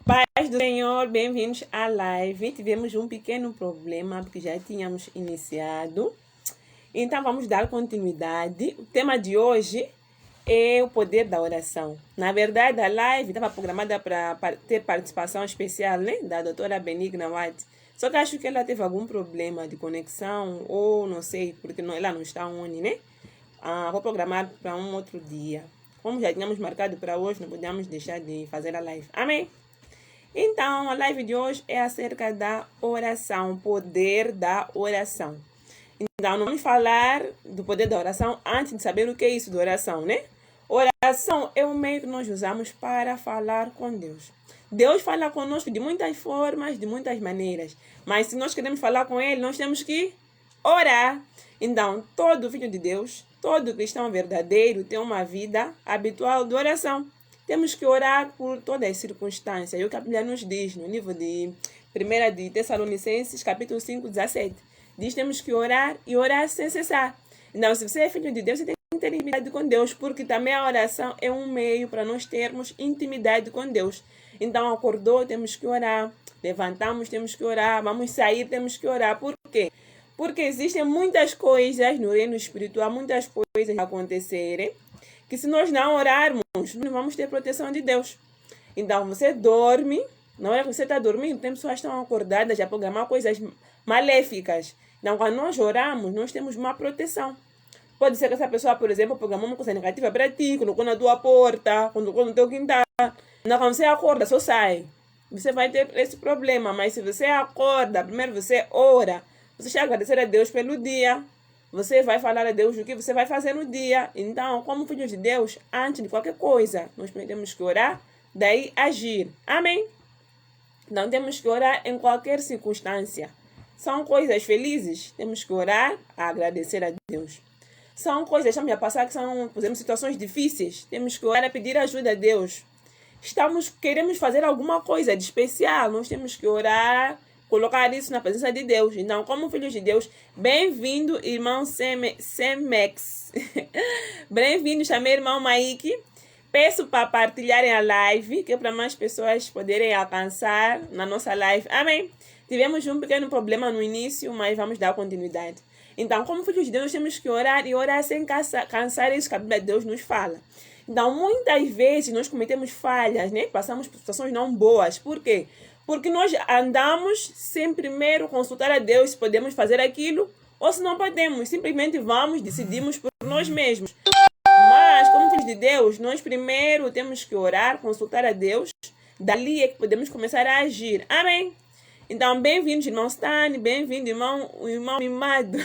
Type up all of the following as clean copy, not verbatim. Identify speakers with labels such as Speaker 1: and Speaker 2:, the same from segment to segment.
Speaker 1: Paz do Senhor, bem-vindos à live. Tivemos um pequeno problema porque já tínhamos iniciado. Então vamos dar continuidade. O tema de hoje é o poder da oração. Na verdade, a live estava programada para ter participação especial, né, da doutora Benigna Watt. Só que acho que ela teve algum problema de conexão ou não sei, porque ela não está online, né? Vou programar para um outro dia. Como já tínhamos marcado para hoje, não podíamos deixar de fazer a live. Amém? Então, a live de hoje é acerca da oração, poder da oração. Então, não vamos falar do poder da oração antes de saber o que é isso de oração, né? Oração é o meio que nós usamos para falar com Deus. Deus fala conosco de muitas formas, de muitas maneiras. Mas se nós queremos falar com Ele, nós temos que orar. Então, todo filho de Deus, todo cristão verdadeiro tem uma vida habitual de oração. Temos que orar por todas as circunstâncias. É o que a Bíblia nos diz no livro de 1 de Tessalonicenses, capítulo 5, 17. Diz que temos que orar e orar sem cessar. Então, se você é filho de Deus, você tem que ter intimidade com Deus, porque também a oração é um meio para nós termos intimidade com Deus. Então, acordou, temos que orar. Levantamos, temos que orar. Vamos sair, temos que orar. Por quê? Porque existem muitas coisas no reino espiritual, muitas coisas a acontecerem, que se nós não orarmos, não vamos ter proteção de Deus. Então, você dorme, na hora que você está dormindo, tem pessoas que estão acordadas a programar coisas maléficas. Então, quando nós oramos, nós temos uma proteção. Pode ser que essa pessoa, por exemplo, programou uma coisa negativa para ti, colocou na tua porta, colocou no teu quintal. Então, quando você acorda, só sai. Você vai ter esse problema, mas se você acorda, primeiro você ora, você vai agradecer a Deus pelo dia. Você vai falar a Deus o que você vai fazer no dia. Então, como filhos de Deus, antes de qualquer coisa, nós temos que orar, daí agir. Amém? Então, temos que orar em qualquer circunstância. São coisas felizes, temos que orar, agradecer a Deus. São coisas que estamos a passar, que são, por exemplo, situações difíceis, temos que orar a pedir ajuda a Deus. Queremos fazer alguma coisa de especial, nós temos que orar, colocar isso na presença de Deus. Então, como filhos de Deus, bem-vindo, irmão Semex. Bem-vindo, chamei irmão Maíque. Peço para partilharem a live, que é para mais pessoas poderem alcançar na nossa live. Amém? Tivemos um pequeno problema no início, mas vamos dar continuidade. Então, como filhos de Deus, nós temos que orar e orar sem cansar isso que a Bíblia de Deus nos fala. Então, muitas vezes nós cometemos falhas, né? Passamos por situações não boas. Por quê? Porque nós andamos sem primeiro consultar a Deus se podemos fazer aquilo ou se não podemos. Simplesmente vamos, decidimos por nós mesmos. Mas, como filhos de Deus, nós primeiro temos que orar, consultar a Deus. Dali é que podemos começar a agir. Amém? Então, bem-vindos, irmão Stan. Bem-vindo, irmão Mimado.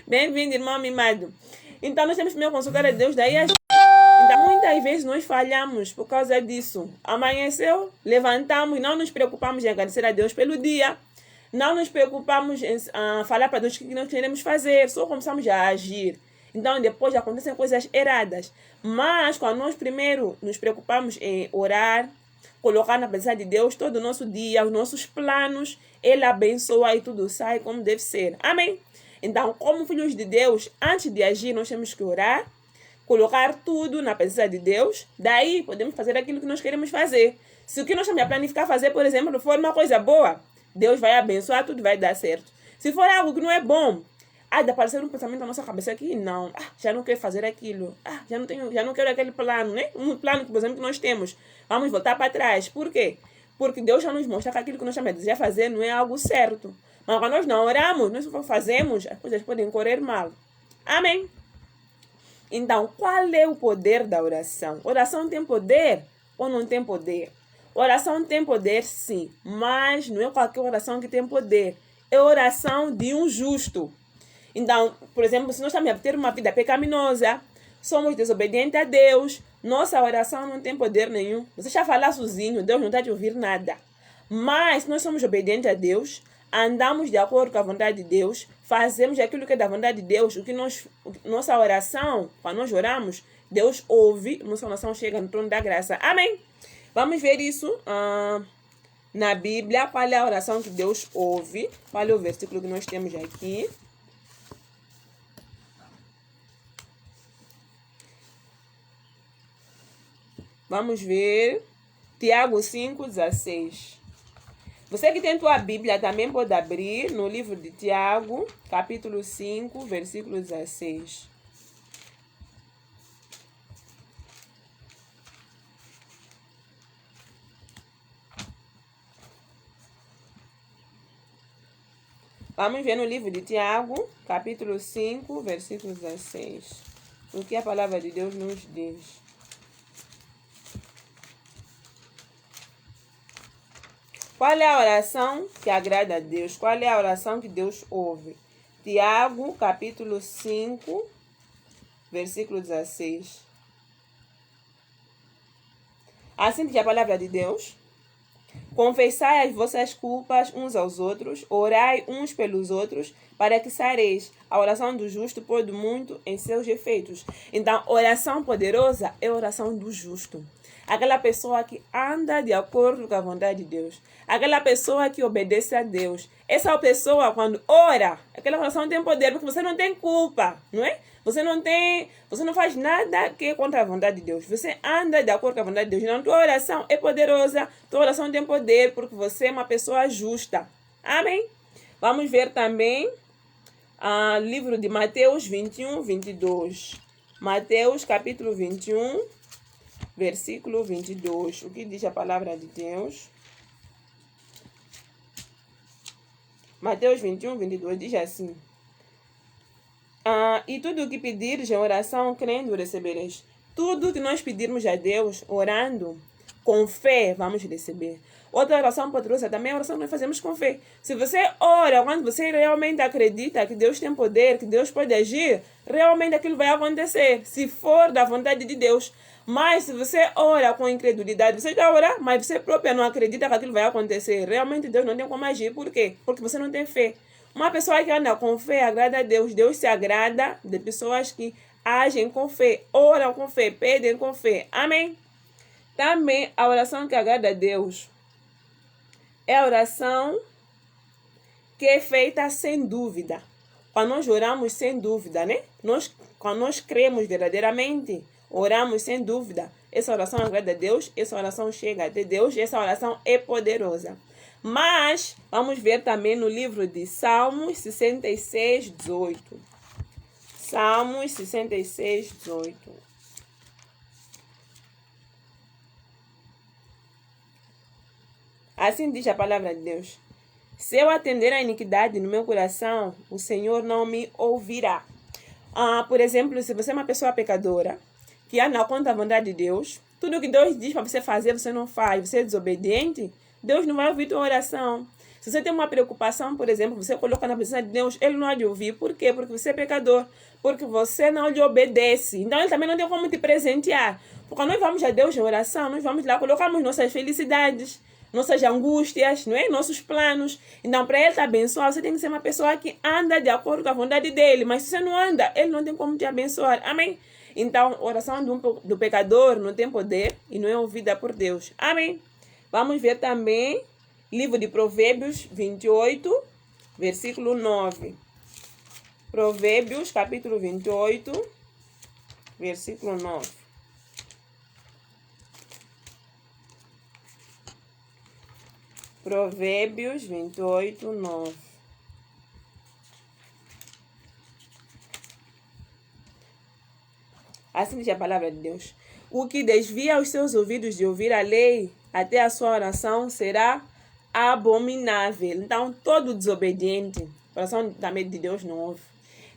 Speaker 1: Bem-vindo, irmão Mimado. Então, nós temos primeiro que consultar a Deus, daí agir. Então, muitas vezes nós falhamos por causa disso. Amanheceu, levantamos, não nos preocupamos em agradecer a Deus pelo dia. Não nos preocupamos em falar para Deus o que nós queremos fazer. Só começamos a agir. Então, depois acontecem coisas erradas. Mas, quando nós primeiro nos preocupamos em orar, colocar na presença de Deus todo o nosso dia, os nossos planos, Ele abençoa e tudo sai como deve ser. Amém? Então, como filhos de Deus, antes de agir, nós temos que orar, colocar tudo na presença de Deus, daí podemos fazer aquilo que nós queremos fazer. Se o que nós estamos a planificar fazer, por exemplo, for uma coisa boa, Deus vai abençoar, tudo vai dar certo. Se for algo que não é bom, de aparecer um pensamento na nossa cabeça aqui, não, já não quero fazer aquilo, já não quero aquele plano, né? Um plano, por exemplo, que nós temos, vamos voltar para trás. Por quê? Porque Deus já nos mostra que aquilo que nós estamos a desejar fazer não é algo certo. Mas quando nós não oramos, nós só fazemos, as coisas podem correr mal. Amém? Então, qual é o poder da oração? Oração tem poder ou não tem poder? Oração tem poder, sim, mas não é qualquer oração que tem poder. É a oração de um justo. Então, por exemplo, se nós estamos a ter uma vida pecaminosa, somos desobedientes a Deus, nossa oração não tem poder nenhum. Você já fala sozinho, Deus não está te ouvir nada. Mas nós somos obedientes a Deus, andamos de acordo com a vontade de Deus, fazemos aquilo que é da vontade de Deus, nossa oração, quando nós oramos, Deus ouve, nossa oração chega no trono da graça. Amém? Vamos ver isso na Bíblia, qual é a oração que Deus ouve, qual é o versículo que nós temos aqui. Vamos ver Tiago 5:16. Você que tem tua Bíblia também pode abrir no livro de Tiago, capítulo 5, versículo 16. Vamos ver no livro de Tiago, capítulo 5, versículo 16. O que a palavra de Deus nos diz. Qual é a oração que agrada a Deus? Qual é a oração que Deus ouve? Tiago, capítulo 5, versículo 16. Assim diz a palavra de Deus. Confessai as vossas culpas uns aos outros, orai uns pelos outros, para que sareis. A oração do justo pode muito em seus efeitos. Então, oração poderosa é a oração do justo. Aquela pessoa que anda de acordo com a vontade de Deus. Aquela pessoa que obedece a Deus. Essa pessoa, quando ora, aquela oração tem poder, porque você não tem culpa, não é? Você não faz nada que é contra a vontade de Deus. Você anda de acordo com a vontade de Deus. Então, tua oração é poderosa, tua oração tem poder, porque você é uma pessoa justa. Amém? Vamos ver também o livro de Mateus 21, 22. Mateus, capítulo 21, versículo 22. O que diz a palavra de Deus? Mateus 21, 22 diz assim. E tudo o que pedires em oração, crendo, recebereis. Tudo que nós pedirmos a Deus, orando, com fé, vamos receber. Outra oração poderosa também é a oração que nós fazemos com fé. Se você ora, quando você realmente acredita que Deus tem poder, que Deus pode agir, realmente aquilo vai acontecer, se for da vontade de Deus. Mas se você ora com incredulidade, você já ora, mas você própria não acredita que aquilo vai acontecer. Realmente Deus não tem como agir. Por quê? Porque você não tem fé. Uma pessoa que anda com fé agrada a Deus. Deus se agrada de pessoas que agem com fé, oram com fé, pedem com fé. Amém? Também a oração que agrada a Deus é a oração que é feita sem dúvida. Quando nós oramos sem dúvida, né? Quando nós cremos verdadeiramente, oramos sem dúvida. Essa oração agrada a Deus, essa oração chega até Deus, essa oração é poderosa. Mas, vamos ver também no livro de Salmos 66, 18. Salmos 66, 18. Assim diz a palavra de Deus. Se eu atender a iniquidade no meu coração, o Senhor não me ouvirá. Por exemplo, se você é uma pessoa pecadora, que anda contra a vontade de Deus, tudo que Deus diz para você fazer, você não faz, você é desobediente, Deus não vai ouvir tua oração. Se você tem uma preocupação, por exemplo, você coloca na presença de Deus, Ele não vai lhe ouvir. Por quê? Porque você é pecador. Porque você não lhe obedece. Então, Ele também não tem como te presentear. Porque quando nós vamos a Deus em oração, nós vamos lá, colocamos nossas felicidades, nossas angústias, não é? Nossos planos. Então, para Ele te abençoar, você tem que ser uma pessoa que anda de acordo com a vontade dEle. Mas se você não anda, Ele não tem como te abençoar. Amém? Então, a oração do pecador não tem poder e não é ouvida por Deus. Amém? Vamos ver também livro de Provérbios 28, versículo 9. Provérbios, capítulo 28, versículo 9. Provérbios 28, 9. Assim diz a palavra de Deus. O que desvia os seus ouvidos de ouvir a lei, até a sua oração será abominável. Então, todo desobediente, a oração também de Deus não ouve.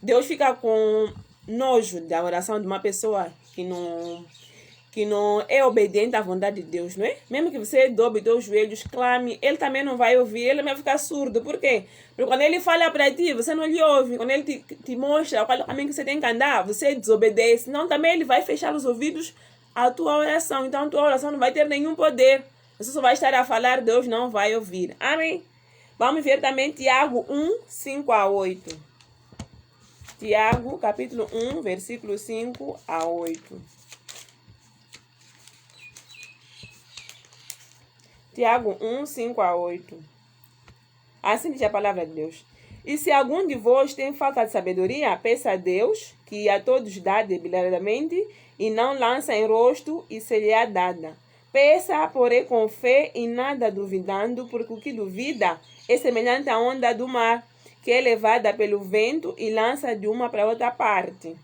Speaker 1: Deus fica com nojo da oração de uma pessoa que não é obediente à vontade de Deus, não é? Mesmo que você dobre os joelhos, clame, Ele também não vai ouvir, Ele vai ficar surdo. Por quê? Porque quando Ele fala para ti, você não lhe ouve. Quando Ele te mostra qual é o caminho que você tem que andar, você desobedece. Não, também Ele vai fechar os ouvidos à tua oração. Então, a tua oração não vai ter nenhum poder. Você só vai estar a falar, Deus não vai ouvir. Amém? Vamos ver também Tiago 1, 5 a 8. Tiago, capítulo 1, versículo 5 a 8. Tiago 1, 5 a 8. Assim diz a palavra de Deus. E se algum de vós tem falta de sabedoria, peça a Deus, que a todos dá deliberadamente, e não lança em rosto, e seria dada. Peça, porém, com fé e nada duvidando, porque o que duvida é semelhante à onda do mar, que é levada pelo vento e lança de uma para outra parte.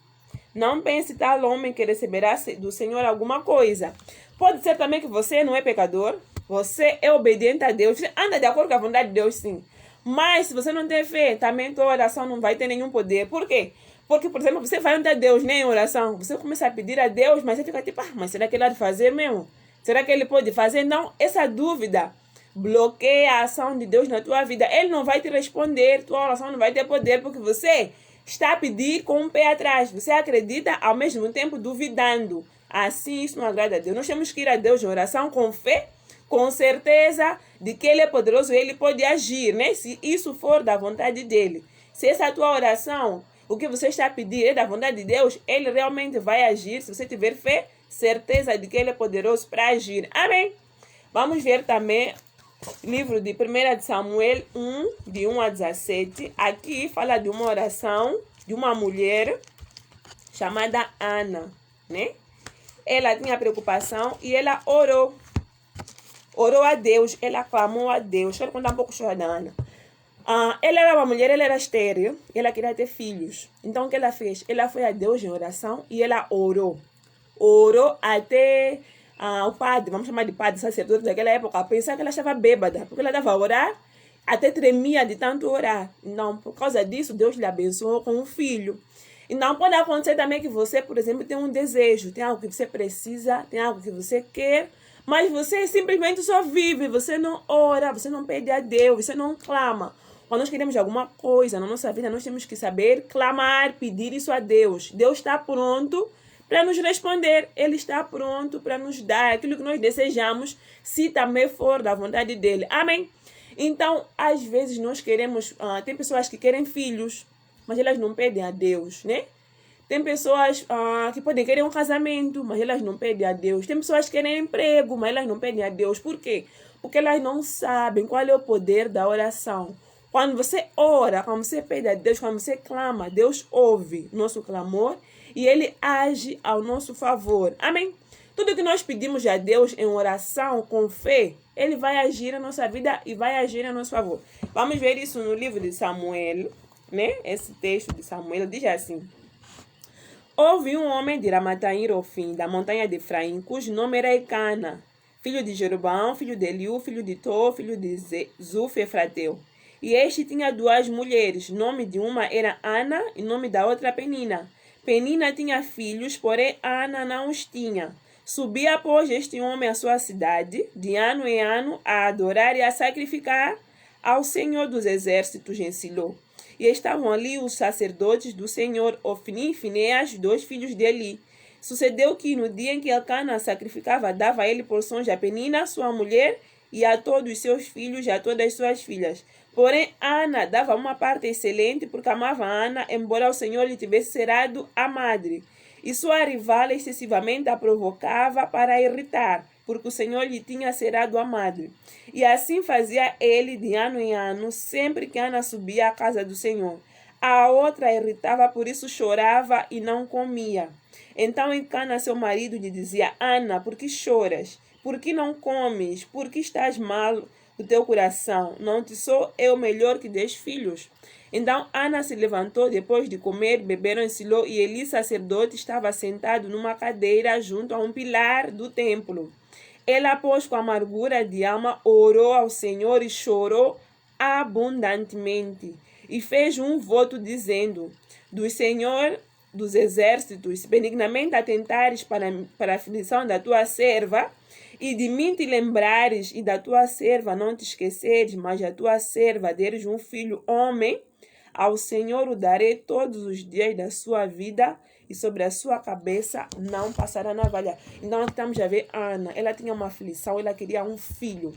Speaker 1: Não pense tal homem que receberá do Senhor alguma coisa. Pode ser também que você não é pecador, você é obediente a Deus, você anda de acordo com a vontade de Deus, sim. Mas se você não tem fé, também tua oração não vai ter nenhum poder. Por quê? Porque, por exemplo, você vai ante Deus nem em oração, você começa a pedir a Deus, mas você fica tipo, mas será que ele há de fazer mesmo? Será que ele pode fazer? Não, essa dúvida bloqueia a ação de Deus na tua vida. Ele não vai te responder, tua oração não vai ter poder, porque você está a pedir com um pé atrás. Você acredita ao mesmo tempo duvidando. Assim, isso não agrada a Deus. Nós temos que ir a Deus em oração com fé, com certeza de que Ele é poderoso e Ele pode agir, né? Se isso for da vontade dEle. Se essa é a tua oração, o que você está a pedir é da vontade de Deus, Ele realmente vai agir. Se você tiver fé, certeza de que Ele é poderoso para agir. Amém? Vamos ver também o livro de 1 Samuel 1, de 1 a 17. Aqui fala de uma oração de uma mulher chamada Ana, né? Ela tinha preocupação e ela orou. Orou a Deus, ela clamou a Deus. Quero contar um pouco a história da Ana. Ela era uma mulher, ela era estéril, ela queria ter filhos. Então o que ela fez? Ela foi a Deus em oração e ela orou. Orou até o padre, vamos chamar de padre, sacerdote daquela época, pensar que ela estava bêbada, porque ela estava a orar, até tremia de tanto orar. Então, por causa disso, Deus lhe abençoou com um filho. Então, pode acontecer também que você, por exemplo, tem um desejo, tem algo que você precisa, tem algo que você quer, mas você simplesmente só vive, você não ora, você não pede a Deus, você não clama. Quando nós queremos alguma coisa na nossa vida, nós temos que saber clamar, pedir isso a Deus. Deus está pronto para nos responder. Ele está pronto para nos dar aquilo que nós desejamos, se também for da vontade dele. Amém? Então, às vezes nós queremos... tem pessoas que querem filhos, mas elas não pedem a Deus, né? Tem pessoas que podem querer um casamento, mas elas não pedem a Deus. Tem pessoas que querem emprego, mas elas não pedem a Deus. Por quê? Porque elas não sabem qual é o poder da oração. Quando você ora, quando você pede a Deus, quando você clama, Deus ouve nosso clamor e Ele age ao nosso favor. Amém? Tudo que nós pedimos a Deus em oração, com fé, Ele vai agir na nossa vida e vai agir a nosso favor. Vamos ver isso no livro de Samuel, né? Esse texto de Samuel diz assim: houve um homem de Ramataim Ofim, da montanha de Efraim, cujo nome era Ecana, filho de Jeroboão, filho de Eliú, filho de Tó, filho de Zuf, Efrateu. E este tinha duas mulheres, nome de uma era Ana e nome da outra Penina. Penina tinha filhos, porém Ana não os tinha. Subia, pois, este homem à sua cidade, de ano em ano, a adorar e a sacrificar ao Senhor dos Exércitos em Siló. E estavam ali os sacerdotes do Senhor, Ofni e Fineas, dois filhos de Eli. Sucedeu que no dia em que Elcana sacrificava, dava a ele porções a Penina, sua mulher, e a todos os seus filhos e a todas as suas filhas. Porém, Ana dava uma parte excelente, porque amava Ana, embora o Senhor lhe tivesse cerrado a madre. E sua rival excessivamente a provocava para a irritar, porque o Senhor lhe tinha cerrado a madre. E assim fazia ele de ano em ano, sempre que Ana subia à casa do Senhor. A outra irritava, por isso chorava e não comia. Então Elcana, seu marido, lhe dizia: Ana, por que choras? Por que não comes? Por que estás mal o teu coração? Não te sou eu melhor que 10 filhos? Então Ana se levantou depois de comer, beberam em Siló, e Eli, sacerdote, estava sentado numa cadeira junto a um pilar do templo. Ela, pois, com amargura de alma, orou ao Senhor e chorou abundantemente. E fez um voto dizendo: do Senhor dos Exércitos, benignamente atentares para a aflição da tua serva, e de mim te lembrares, e da tua serva não te esqueceres, mas a tua serva deres um filho homem, ao Senhor o darei todos os dias da sua vida, e sobre a sua cabeça não passará navalha. Então aqui estamos a ver Ana, ela tinha uma aflição, ela queria um filho.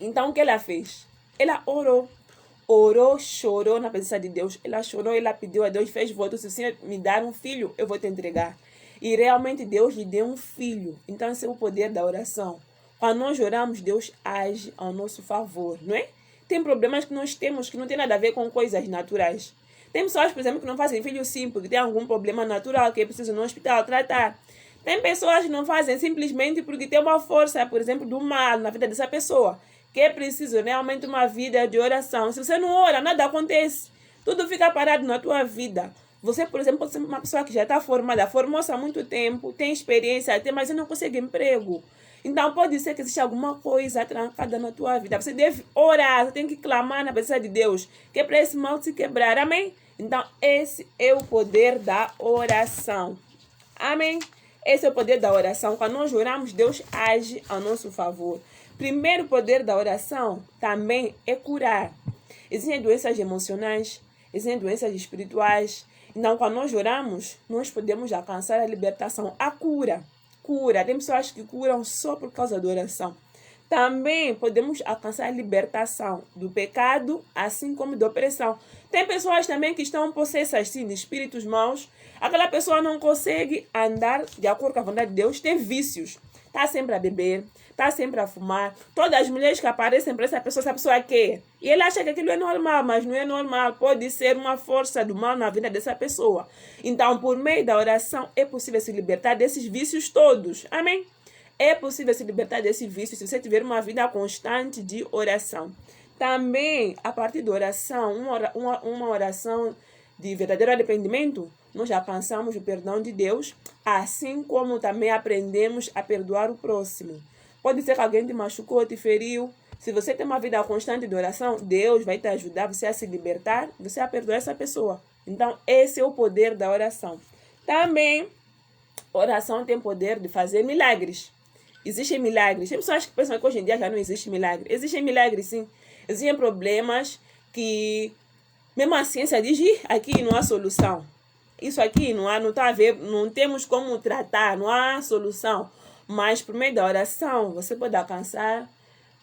Speaker 1: Então o que ela fez? Ela orou. Orou, chorou na presença de Deus. Ela chorou, ela pediu a Deus, fez voto: se o Senhor me dar um filho, eu vou te entregar. E realmente Deus lhe deu um filho. Então esse é o poder da oração. Quando nós oramos, Deus age ao nosso favor, não é? Tem problemas que nós temos que não tem nada a ver com coisas naturais. Tem pessoas, por exemplo, que não fazem filho sim, porque tem algum problema natural que é preciso no hospital tratar. Tem pessoas que não fazem simplesmente porque tem uma força, por exemplo, do mal na vida dessa pessoa, que é preciso realmente uma vida de oração. Se você não ora, nada acontece. Tudo fica parado na tua vida. Você, por exemplo, pode ser uma pessoa que já está formada, formou-se há muito tempo, tem experiência, mas você não consegue emprego. Então, pode ser que exista alguma coisa trancada na tua vida. Você deve orar, você tem que clamar na presença de Deus, que é para esse mal se quebrar. Amém? Então, esse é o poder da oração. Amém? Esse é o poder da oração. Quando nós oramos, Deus age a nosso favor. Primeiro poder da oração também é curar. Existem doenças emocionais, existem doenças espirituais. Então, quando nós oramos, nós podemos alcançar a libertação, a cura. Cura. Tem pessoas que curam só por causa da oração. Também podemos alcançar a libertação do pecado, assim como da opressão. Tem pessoas também que estão possessas, sim, de espíritos maus. Aquela pessoa não consegue andar de acordo com a vontade de Deus, tem vícios. Está sempre a beber, está sempre a fumar. Todas as mulheres que aparecem para essa pessoa quer. E ele acha que aquilo é normal, mas não é normal. Pode ser uma força do mal na vida dessa pessoa. Então, por meio da oração, é possível se libertar desses vícios todos. Amém? É possível se libertar desse vício se você tiver uma vida constante de oração. Também, a partir da oração, uma oração de verdadeiro arrependimento, nós alcançamos o perdão de Deus, assim como também aprendemos a perdoar o próximo. Pode ser que alguém te machucou, te feriu. Se você tem uma vida constante de oração, Deus vai te ajudar você a se libertar, você a perdoar essa pessoa. Então, esse é o poder da oração. Também, oração tem poder de fazer milagres. Existem milagres. Tem pessoas que pensam que hoje em dia já não existe milagre. Existem milagres, sim. Existem problemas que, mesmo a ciência diz, aqui não há solução. Isso aqui não está a ver, não temos como tratar, não há solução. Mas por meio da oração, você pode alcançar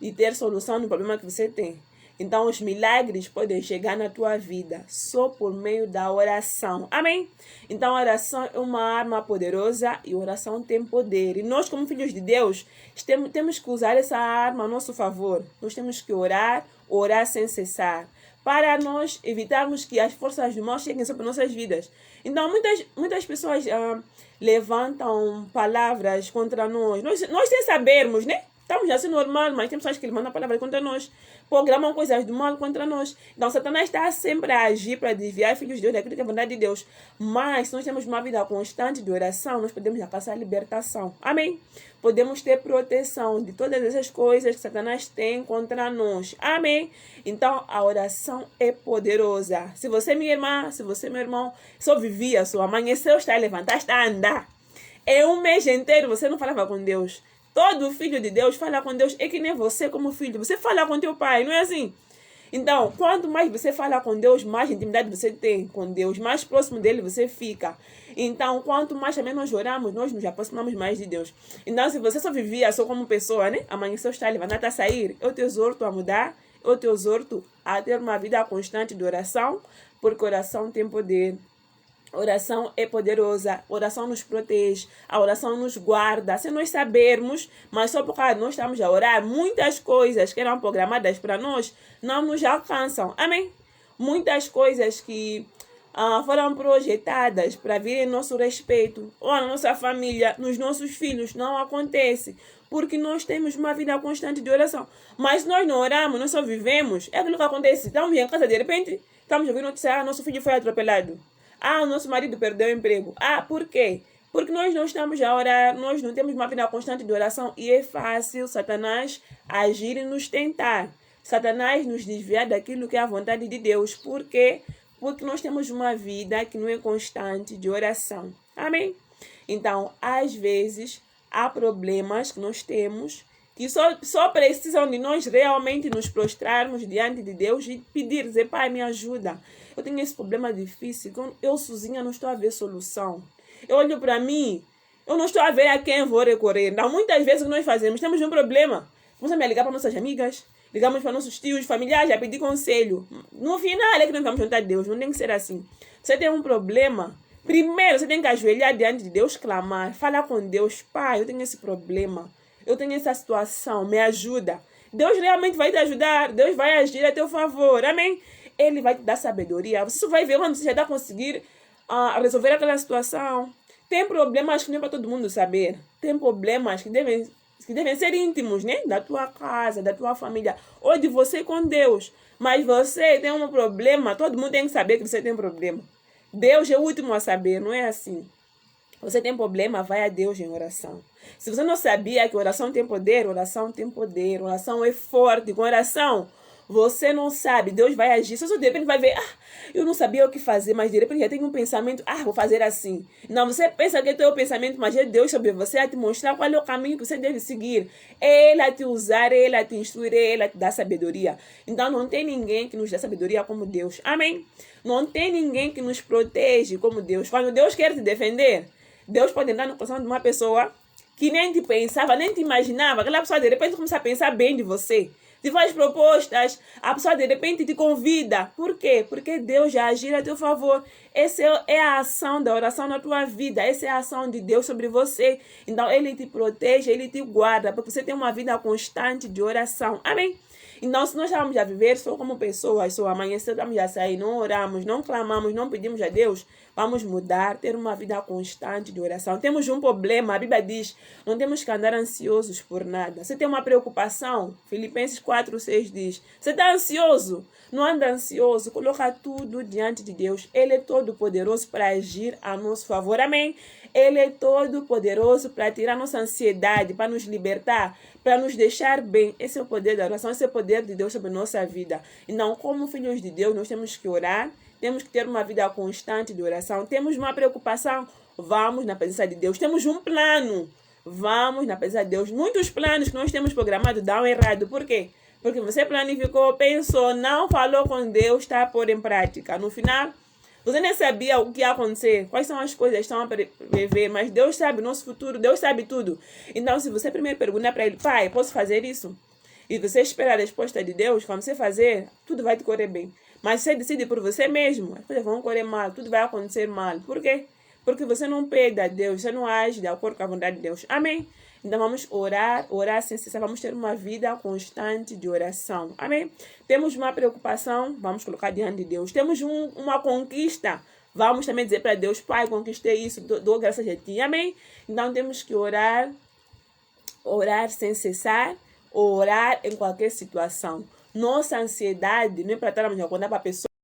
Speaker 1: e ter solução no problema que você tem. Então, os milagres podem chegar na tua vida só por meio da oração. Amém? Então, a oração é uma arma poderosa e a oração tem poder. E nós, como filhos de Deus, temos que usar essa arma a nosso favor. Nós temos que orar sem cessar, para nós evitarmos que as forças do mal cheguem sobre nossas vidas. Então, muitas pessoas levantam palavras contra nós. Nós sem sabermos, né? Estamos assim normal, mas tem pessoas que levantam palavras contra nós, programam coisas do mal contra nós. Então, Satanás está sempre a agir para desviar filhos de Deus daquilo que é a vontade de Deus. Mas, se nós temos uma vida constante de oração, nós podemos alcançar a libertação. Amém? Podemos ter proteção de todas essas coisas que Satanás tem contra nós. Amém? Então, a oração é poderosa. Se você, minha irmã, se você, meu irmão, só vivia, só amanheceu, está a levantar, está a andar. É um mês inteiro, você não falava com Deus. Todo filho de Deus fala com Deus. É que nem você como filho. Você fala com teu pai, não é assim? Então, quanto mais você fala com Deus, mais intimidade você tem com Deus. Mais próximo dele você fica. Então, quanto mais também nós oramos, nós nos aproximamos mais de Deus. Então, se você só vivia só como pessoa, né? Amanhã você está levantado a sair. Eu te exorto a mudar. Eu te exorto a ter uma vida constante de oração. Porque oração tem poder. Oração é poderosa, oração nos protege, a oração nos guarda. Se nós sabermos, mas só porque nós estamos a orar, muitas coisas que eram programadas para nós não nos alcançam. Amém? Muitas coisas que foram projetadas para vir em nosso respeito, ou na nossa família, nos nossos filhos, não acontece. Porque nós temos uma vida constante de oração. Mas nós não oramos, nós só vivemos. É aquilo que acontece. Estamos em casa, de repente, estamos ouvindo notícia, nosso filho foi atropelado. O nosso marido perdeu o emprego. Por quê? Porque nós não estamos a orar, nós não temos uma vida constante de oração e é fácil Satanás agir e nos tentar. Satanás nos desviar daquilo que é a vontade de Deus. Por quê? Porque nós temos uma vida que não é constante de oração. Amém? Então, às vezes, há problemas que nós temos que só precisam de nós realmente nos prostrarmos diante de Deus e pedir, dizer, Pai, me ajuda. Eu tenho esse problema difícil, eu sozinha não estou a ver solução. Eu olho para mim, eu não estou a ver a quem vou recorrer. Então, muitas vezes o que nós fazemos, temos um problema. Começamos a ligar para nossas amigas, ligamos para nossos tios, familiares, a pedir conselho. No final é que nós vamos juntar a Deus, não tem que ser assim. Você tem um problema, primeiro você tem que ajoelhar diante de Deus, clamar, falar com Deus, Pai, eu tenho esse problema, eu tenho essa situação, me ajuda. Deus realmente vai te ajudar, Deus vai agir a teu favor, amém? Ele vai te dar sabedoria. Você só vai ver quando você já está conseguindo resolver aquela situação, Tem problemas que não é para todo mundo saber. Tem problemas que devem ser íntimos, né? Da tua casa, da tua família, ou de você com Deus. Mas você tem um problema, todo mundo tem que saber que você tem problema. Deus é o último a saber, não é assim. Você tem problema, vai a Deus em oração. Se você não sabia que oração tem poder, oração tem poder. Oração é forte. Com oração, você não sabe, Deus vai agir. Só de repente vai ver, eu não sabia o que fazer, mas de repente já tem um pensamento, vou fazer assim. Não, você pensa que é teu pensamento, mas é Deus sobre você a te mostrar qual é o caminho que você deve seguir. É Ele a te usar, é Ele a te instruir, é Ele a te dar sabedoria. Então não tem ninguém que nos dá sabedoria como Deus. Amém? Não tem ninguém que nos protege como Deus. Quando Deus quer te defender, Deus pode entrar no coração de uma pessoa que nem te pensava, nem te imaginava. Aquela pessoa de repente começa a pensar bem de você. Te faz propostas, a pessoa de repente te convida. Por quê? Porque Deus já agir a teu favor. Essa é a ação da oração na tua vida. Essa é a ação de Deus sobre você. Então Ele te protege, Ele te guarda, porque você tem uma vida constante de oração. Amém? Então, se nós estamos a viver só como pessoas, só amanhecer, estamos a sair, não oramos, não clamamos, não pedimos a Deus, vamos mudar, ter uma vida constante de oração. Temos um problema, a Bíblia diz, não temos que andar ansiosos por nada. Você tem uma preocupação, Filipenses 4:6 diz, você está ansioso? Não anda ansioso, coloca tudo diante de Deus. Ele é todo poderoso para agir a nosso favor. Amém? Ele é todo poderoso para tirar nossa ansiedade, para nos libertar, para nos deixar bem. Esse é o poder da oração, esse é o poder de Deus sobre a nossa vida. Então, como filhos de Deus, nós temos que orar, temos que ter uma vida constante de oração. Temos uma preocupação, vamos na presença de Deus. Temos um plano, vamos na presença de Deus. Muitos planos que nós temos programados dão errado. Por quê? Porque você planificou, pensou, não falou com Deus, está a pôr em prática. No final, você nem sabia o que ia acontecer, quais são as coisas que estão a prever, mas Deus sabe o nosso futuro, Deus sabe tudo. Então, se você primeiro perguntar para Ele, Pai, posso fazer isso? E você esperar a resposta de Deus, quando você fazer, tudo vai te correr bem. Mas se você decide por você mesmo, as coisas vão correr mal, tudo vai acontecer mal. Por quê? Porque você não pede a Deus, você não age de acordo com a vontade de Deus. Amém? Então vamos orar sem cessar, vamos ter uma vida constante de oração. Amém? Temos uma preocupação, vamos colocar diante de Deus. Temos uma conquista, vamos também dizer para Deus, Pai, conquistei isso, dou graças a Ti. Amém? Então temos que orar sem cessar, orar em qualquer situação. Nossa ansiedade não é para estarmos a contar para a pessoa